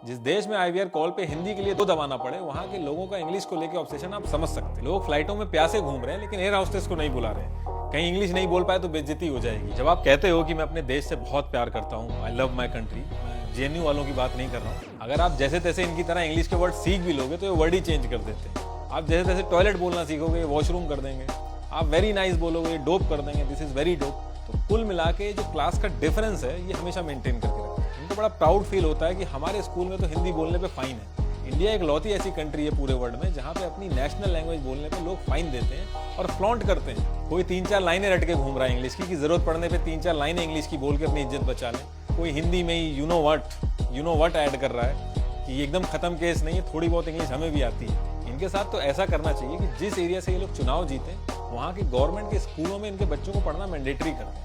जिस देश में आईवीआर कॉल पे हिंदी के लिए दो दबाना पड़े, वहाँ के लोगों का इंग्लिश को लेकर ऑब्सेशन आप समझ सकते हैं। लोग फ्लाइटों में प्यासे घूम रहे हैं लेकिन एयर होस्टेस को नहीं बुला रहे हैं। कहीं इंग्लिश नहीं बोल पाए तो बेइज्जती हो जाएगी। जब आप कहते हो कि मैं अपने देश से बहुत प्यार करता हूँ, आई लव माई कंट्री, मैं जेएनयू वालों की बात नहीं कर रहा हूँ। अगर आप जैसे तैसे इनकी तरह इंग्लिश के वर्ड सीख भी लोगे तो ये वर्ड ही चेंज कर देते हैं। आप जैसे तैसे टॉयलेट बोलना सीखोगे, वॉशरूम कर देंगे। आप वेरी नाइस बोलोगे, डोप कर देंगे, दिस इज वेरी डोप। तो कुल मिला के जो क्लास का डिफरेंस है ये हमेशा मेंटेन करके रखते हैं। इनको बड़ा प्राउड फील होता है कि हमारे स्कूल में तो हिंदी बोलने पे फाइन है। इंडिया एक लौती ऐसी कंट्री है पूरे वर्ल्ड में जहाँ पे अपनी नेशनल लैंग्वेज बोलने पे लोग फाइन देते हैं और फ्लॉन्ट करते हैं। कोई 3-4 लाइनें रट के घूम रहा है इंग्लिश की, जरूरत पड़ने पे 3-4 लाइनें इंग्लिश की बोल के अपनी इज्जत बचा लें। कोई हिंदी में ही यू नो वट ऐड कर रहा है कि ये एकदम खत्म केस नहीं है, थोड़ी बहुत इंग्लिश हमें भी आती है। इनके साथ तो ऐसा करना चाहिए कि जिस एरिया से ये लोग चुनाव जीते वहाँ के गवर्नमेंट के स्कूलों में इनके बच्चों को पढ़ना मैंडेटरी कर दें।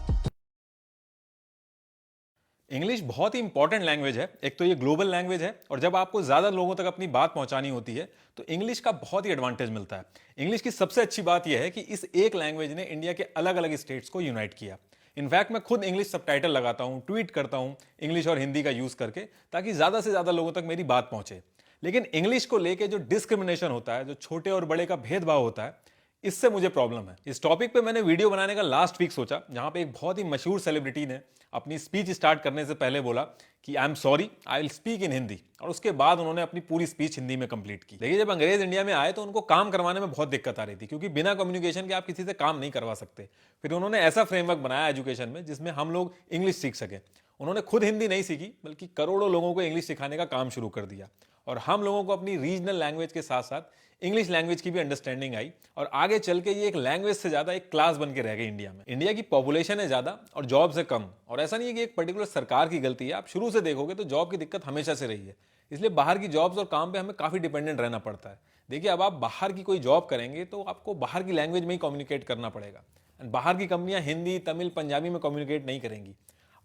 इंग्लिश बहुत ही इंपॉर्टेंट लैंग्वेज है। एक तो ये ग्लोबल लैंग्वेज है और जब आपको ज़्यादा लोगों तक अपनी बात पहुंचानी होती है तो इंग्लिश का बहुत ही एडवांटेज मिलता है। इंग्लिश की सबसे अच्छी बात यह है कि इस एक लैंग्वेज ने इंडिया के अलग अलग स्टेट्स को यूनाइट किया। इनफैक्ट मैं खुद इंग्लिश सबटाइटल लगाता हूँ, ट्वीट करता हूँ इंग्लिश और हिंदी का यूज़ करके, ताकि ज़्यादा से ज़्यादा लोगों तक मेरी बात पहुँचे। लेकिन इंग्लिश को लेके जो डिस्क्रिमिनेशन होता है, जो छोटे और बड़े का भेदभाव होता है, इससे मुझे प्रॉब्लम है। इस टॉपिक पे मैंने वीडियो बनाने का लास्ट वीक सोचा, जहां पे एक बहुत ही मशहूर सेलिब्रिटी ने अपनी स्पीच स्टार्ट करने से पहले बोला कि I am sorry, I will speak in Hindi, और उसके बाद उन्होंने अपनी पूरी स्पीच हिंदी में कंप्लीट की। देखिए, जब अंग्रेज इंडिया में आए तो उनको काम करवाने में बहुत दिक्कत आ रही थी, क्योंकि बिना कम्युनिकेशन के आप किसी से काम नहीं करवा सकते। फिर उन्होंने ऐसा फ्रेमवर्क बनाया एजुकेशन में जिसमें हम लोग इंग्लिश सीख सकें। उन्होंने खुद हिंदी नहीं सीखी, बल्कि करोड़ों लोगों को इंग्लिश सिखाने का काम शुरू कर दिया, और हम लोगों को अपनी रीजनल लैंग्वेज के साथ साथ इंग्लिश लैंग्वेज की भी अंडरस्टैंडिंग आई, और आगे चल के ये एक लैंग्वेज से ज्यादा एक क्लास बन के रह गई इंडिया में। इंडिया की पॉपुलेशन है ज्यादा और जॉब से कम, और ऐसा नहीं है कि एक पर्टिकुलर सरकार की गलती है। आप शुरू से देखोगे तो जॉब की दिक्कत हमेशा से रही है, इसलिए बाहर की जॉब्स और काम पे हमें काफी डिपेंडेंट रहना पड़ता है। देखिए, अब आप बाहर की कोई जॉब करेंगे तो आपको बाहर की लैंग्वेज में ही कम्युनिकेट करना पड़ेगा। बाहर की कंपनियां हिंदी, तमिल, पंजाबी में कम्युनिकेट नहीं करेंगी।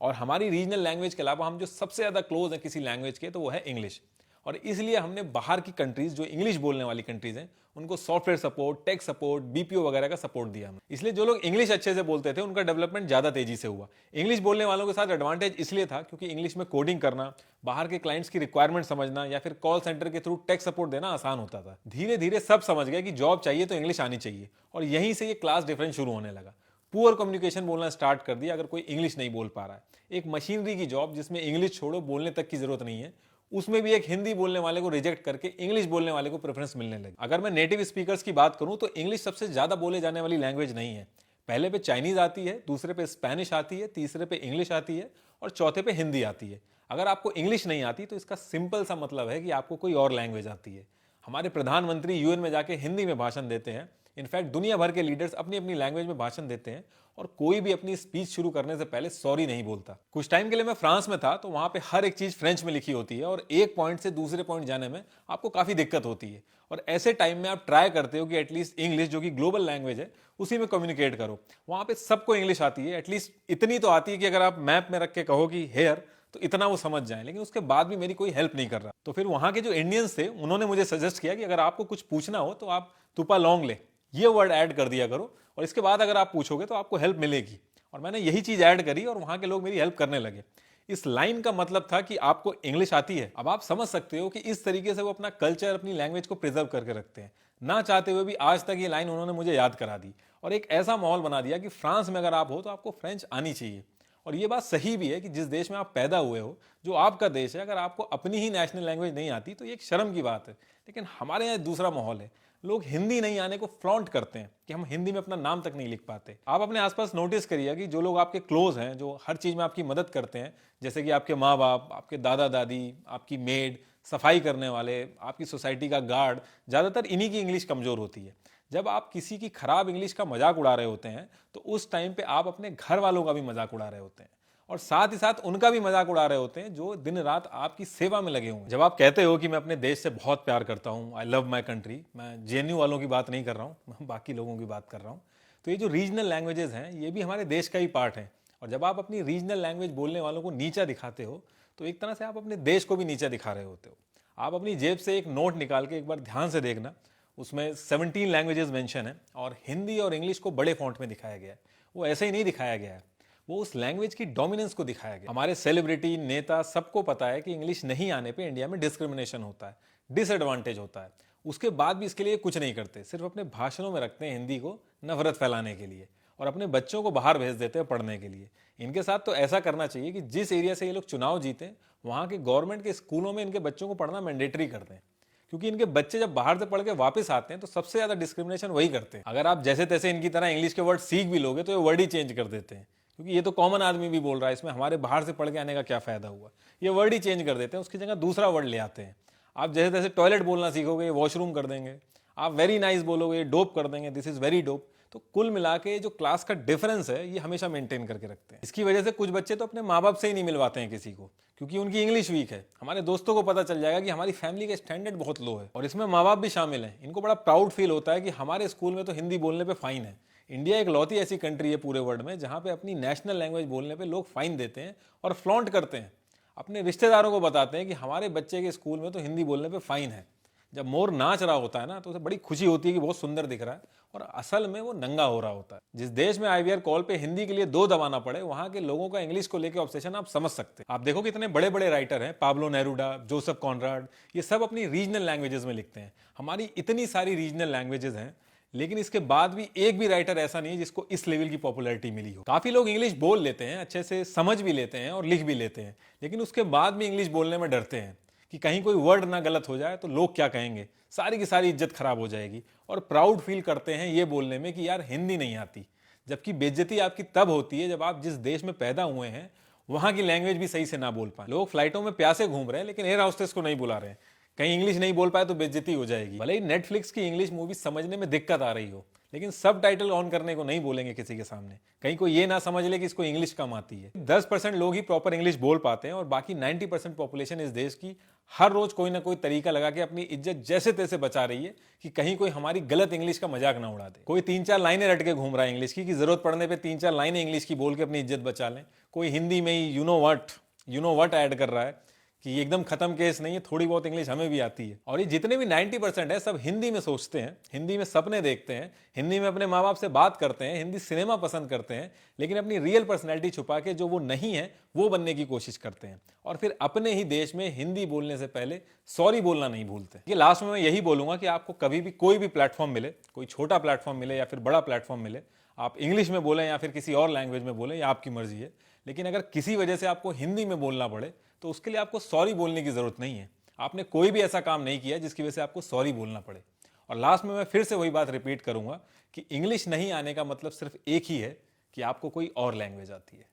और हमारी रीजनल लैंग्वेज के अलावा हम जो सबसे ज्यादा क्लोज है किसी लैंग्वेज के, तो वो है इंग्लिश। और इसलिए हमने बाहर की कंट्रीज, जो इंग्लिश बोलने वाली कंट्रीज हैं, उनको software support, tech support, BPO वगैरह का सपोर्ट दिया हमने। इसलिए जो लोग इंग्लिश अच्छे से बोलते थे उनका डेवलपमेंट ज्यादा तेजी से हुआ। इंग्लिश बोलने वालों के साथ एडवांटेज इसलिए था क्योंकि इंग्लिश में कोडिंग करना, बाहर के क्लाइंट्स की रिक्वायरमेंट समझना या फिर कॉल सेंटर के थ्रू टेक सपोर्ट देना आसान होता था। धीरे धीरे सब समझ गए कि जॉब चाहिए तो इंग्लिश आनी चाहिए, और यहीं से ये क्लास डिफरेंस शुरू होने लगा। पुअर कम्युनिकेशन बोलना स्टार्ट कर दिया अगर कोई इंग्लिश नहीं बोल पा रहा है। एक मशीनरी की जॉब जिसमें इंग्लिश छोड़ो, बोलने तक की जरूरत नहीं है, उसमें भी एक हिंदी बोलने वाले को रिजेक्ट करके इंग्लिश बोलने वाले को प्रेफरेंस मिलने लगी। अगर मैं नेटिव स्पीकर्स की बात करूं तो इंग्लिश सबसे ज्यादा बोले जाने वाली लैंग्वेज नहीं है। पहले पे चाइनीज आती है, दूसरे पे स्पेनिश आती है, तीसरे पे इंग्लिश आती है, और चौथे पे हिंदी आती है। अगर आपको इंग्लिश नहीं आती तो इसका सिंपल सा मतलब है कि आपको कोई और लैंग्वेज आती है। हमारे प्रधानमंत्री यूएन में जाके हिंदी में भाषण देते हैं। इनफैक्ट दुनिया भर के लीडर्स अपनी अपनी लैंग्वेज में भाषण देते हैं, और कोई भी अपनी स्पीच शुरू करने से पहले सॉरी नहीं बोलता। कुछ टाइम के लिए मैं फ्रांस में था, तो वहां पे हर एक चीज फ्रेंच में लिखी होती है, और एक पॉइंट से दूसरे पॉइंट जाने में आपको काफी दिक्कत होती है। और ऐसे टाइम में आप ट्राई करते हो कि एटलीस्ट इंग्लिश, जो कि ग्लोबल लैंग्वेज है, उसी में कम्युनिकेट करो। वहां पे सबको इंग्लिश आती है, एटलीस्ट इतनी तो आती है कि अगर आप मैप में रख के कहो कि हेयर, तो इतना वो समझ जाए। लेकिन उसके बाद भी मेरी कोई हेल्प नहीं कर रहा। तो फिर वहां के जो इंडियंस थे उन्होंने मुझे सजेस्ट किया कि अगर आपको कुछ पूछना हो तो आप तुपा लॉन्ग ले, ये वर्ड ऐड कर दिया करो, और इसके बाद अगर आप पूछोगे तो आपको हेल्प मिलेगी। और मैंने यही चीज ऐड करी और वहां के लोग मेरी हेल्प करने लगे। इस लाइन का मतलब था कि आपको इंग्लिश आती है। अब आप समझ सकते हो कि इस तरीके से वो अपना कल्चर, अपनी लैंग्वेज को प्रिजर्व करके रखते हैं। ना चाहते हुए भी आज तक ये लाइन उन्होंने मुझे याद करा दी, और एक ऐसा माहौल बना दिया कि फ्रांस में अगर आप हो तो आपको फ्रेंच आनी चाहिए। और ये बात सही भी है कि जिस देश में आप पैदा हुए हो, जो आपका देश है, अगर आपको अपनी ही नेशनल लैंग्वेज नहीं आती तो ये एक शर्म की बात है। लेकिन हमारे यहाँ दूसरा माहौल है। लोग हिंदी नहीं आने को फ्लॉन्ट करते हैं कि हम हिंदी में अपना नाम तक नहीं लिख पाते। आप अपने आसपास नोटिस करिए कि जो लोग आपके क्लोज हैं, जो हर चीज में आपकी मदद करते हैं, जैसे कि आपके माँ बाप, आपके दादा दादी, आपकी मेड, सफाई करने वाले, आपकी सोसाइटी का गार्ड, ज्यादातर इन्हीं की इंग्लिश कमजोर होती है। जब आप किसी की खराब इंग्लिश का मजाक उड़ा रहे होते हैं तो उस टाइम पे आप अपने घर वालों का भी मजाक उड़ा रहे होते हैं, और साथ ही साथ उनका भी मजाक उड़ा रहे होते हैं जो दिन रात आपकी सेवा में लगे हुए। जब आप कहते हो कि मैं अपने देश से बहुत प्यार करता हूँ, आई लव माई कंट्री, मैं जेएनयू वालों की बात नहीं कर रहा हूँ, मैं बाकी लोगों की बात कर रहा हूँ। तो ये जो रीजनल लैंग्वेजेस हैं ये भी हमारे देश का ही पार्ट है। और जब आप अपनी रीजनल लैंग्वेज बोलने वालों को नीचा दिखाते हो तो एक तरह से आप अपने देश को भी नीचा दिखा रहे होते हो। आप अपनी जेब से एक नोट निकाल के एक बार ध्यान से देखना, उसमें 17 लैंग्वेजेस मेंशन है, और हिंदी और इंग्लिश को बड़े फॉन्ट में दिखाया गया है। वो ऐसे ही नहीं दिखाया गया है। वो उस लैंग्वेज की डोमिनेंस को दिखाया गया। हमारे सेलिब्रिटी, नेता सबको पता है कि इंग्लिश नहीं आने पे इंडिया में डिस्क्रिमिनेशन होता है, डिसएडवांटेज होता है। उसके बाद भी इसके लिए कुछ नहीं करते, सिर्फ अपने भाषणों में रखते हैं हिंदी को नफरत फैलाने के लिए और अपने बच्चों को बाहर भेज देते हैं पढ़ने के लिए। इनके साथ तो ऐसा करना चाहिए कि जिस एरिया से ये लोग चुनाव जीते वहाँ के गवर्नमेंट के स्कूलों में इनके बच्चों को पढ़ना मैंडेटरी कर दें, क्योंकि इनके बच्चे जब बाहर से पढ़ के वापस आते हैं तो सबसे ज्यादा डिस्क्रिमिनेशन वही करते हैं। अगर आप जैसे तैसे इनकी तरह इंग्लिश के वर्ड सीख भी लोगे तो ये वर्ड ही चेंज कर देते हैं, क्योंकि ये तो कॉमन आदमी भी बोल रहा है, इसमें हमारे बाहर से पढ़ के आने का क्या फायदा हुआ। ये वर्ड ही चेंज कर देते हैं, उसकी जगह दूसरा वर्ड ले आते हैं। आप जैसे तैसे टॉयलेट बोलना सीखोगे, वॉशरूम कर देंगे। आप वेरी नाइस बोलोगे, डोप कर देंगे, दिस इज वेरी डोप। तो कुल मिला के जो क्लास का डिफरेंस है ये हमेशा मेंटेन करके रखते हैं। इसकी वजह से कुछ बच्चे तो अपने माँ बाप से ही नहीं मिलवाते हैं किसी को, क्योंकि उनकी इंग्लिश वीक है। हमारे दोस्तों को पता चल जाएगा कि हमारी फैमिली का स्टैंडर्ड बहुत लो है, और इसमें माँ बाप भी शामिल हैं। इनको बड़ा प्राउड फील होता है कि हमारे स्कूल में तो हिंदी बोलने पे फाइन है। इंडिया एक लौती ऐसी कंट्री है पूरे वर्ल्ड में जहाँ पे अपनी नेशनल लैंग्वेज बोलने पे लोग फाइन देते हैं और फ्लॉन्ट करते हैं। अपने रिश्तेदारों को बताते हैं कि हमारे बच्चे के स्कूल में तो हिंदी बोलने पे फाइन है। जब मोर नाच रहा होता है ना तो उसे बड़ी खुशी होती है कि बहुत सुंदर दिख रहा है, और असल में वो नंगा हो रहा होता है। जिस देश में आईवीआर कॉल पे हिंदी के लिए 2 दबाना पड़े, वहां के लोगों का इंग्लिश को लेकर ऑब्सेशन आप समझ सकते हैं। आप देखो कितने बड़े बड़े राइटर हैं, पाब्लो नेरुडा, जोसेफ कॉनराड, ये सब अपनी रीजनल लैंग्वेजेस में लिखते हैं। हमारी इतनी सारी रीजनल लैंग्वेजेस हैं, लेकिन इसके बाद भी एक भी राइटर ऐसा नहीं है जिसको इस लेवल की पॉपुलैरिटी मिली हो। काफी लोग इंग्लिश बोल लेते हैं, अच्छे से समझ भी लेते हैं और लिख भी लेते हैं, लेकिन उसके बाद भी इंग्लिश बोलने में डरते हैं कि कहीं कोई वर्ड ना गलत हो जाए तो लोग क्या कहेंगे, सारी की सारी इज्जत खराब हो जाएगी। और प्राउड फील करते हैं ये बोलने में कि यार हिंदी नहीं आती, जबकि बेइज्जती आपकी तब होती है जब आप जिस देश में पैदा हुए हैं वहां की लैंग्वेज भी सही से ना बोल पाए। लोग फ्लाइटों में प्यासे घूम रहे हैं लेकिन एयर होस्टेस को नहीं बुला रहे हैं, कहीं इंग्लिश नहीं बोल पाए तो बेइज्जती हो जाएगी। भले ही नेटफ्लिक्स की इंग्लिश मूवी समझने में दिक्कत आ रही हो, लेकिन सब टाइटल ऑन करने को नहीं बोलेंगे किसी के सामने, कहीं कोई ये ना समझ ले कि इसको इंग्लिश कम आती है। 10% लोग ही प्रॉपर इंग्लिश बोल पाते हैं और बाकी 90% पॉपुलेशन इस देश की हर रोज कोई ना कोई तरीका लगा के अपनी इज्जत जैसे तैसे बचा रही है कि कहीं कोई हमारी गलत इंग्लिश का मजाक ना उड़ा दे। कोई 3-4 लाइनें रट के घूम रहा है इंग्लिश की, कि जरूरत पड़ने पे 3-4 लाइनें इंग्लिश की बोल के अपनी इज्जत बचा लें। कोई हिंदी में ही यू नो वट ऐड कर रहा है कि ये एकदम खत्म केस नहीं है, थोड़ी बहुत इंग्लिश हमें भी आती है। और ये जितने भी 90% है सब हिंदी में सोचते हैं, हिंदी में सपने देखते हैं, हिंदी में अपने माँ बाप से बात करते हैं, हिंदी सिनेमा पसंद करते हैं, लेकिन अपनी रियल पर्सनैलिटी छुपा के जो वो नहीं है वो बनने की कोशिश करते हैं। और फिर अपने ही देश में हिंदी बोलने से पहले सॉरी बोलना नहीं भूलते। ये लास्ट में मैं यही बोलूंगा कि आपको कभी भी कोई भी प्लेटफॉर्म मिले, कोई छोटा प्लेटफॉर्म मिले या फिर बड़ा प्लेटफॉर्म मिले, आप इंग्लिश में बोलें या फिर किसी और लैंग्वेज में बोलें, या आपकी मर्जी है, लेकिन अगर किसी वजह से आपको हिंदी में बोलना पड़े तो उसके लिए आपको सॉरी बोलने की जरूरत नहीं है। आपने कोई भी ऐसा काम नहीं किया जिसकी वजह से आपको सॉरी बोलना पड़े। और लास्ट में मैं फिर से वही बात रिपीट करूंगा कि इंग्लिश नहीं आने का मतलब सिर्फ एक ही है कि आपको कोई और लैंग्वेज आती है।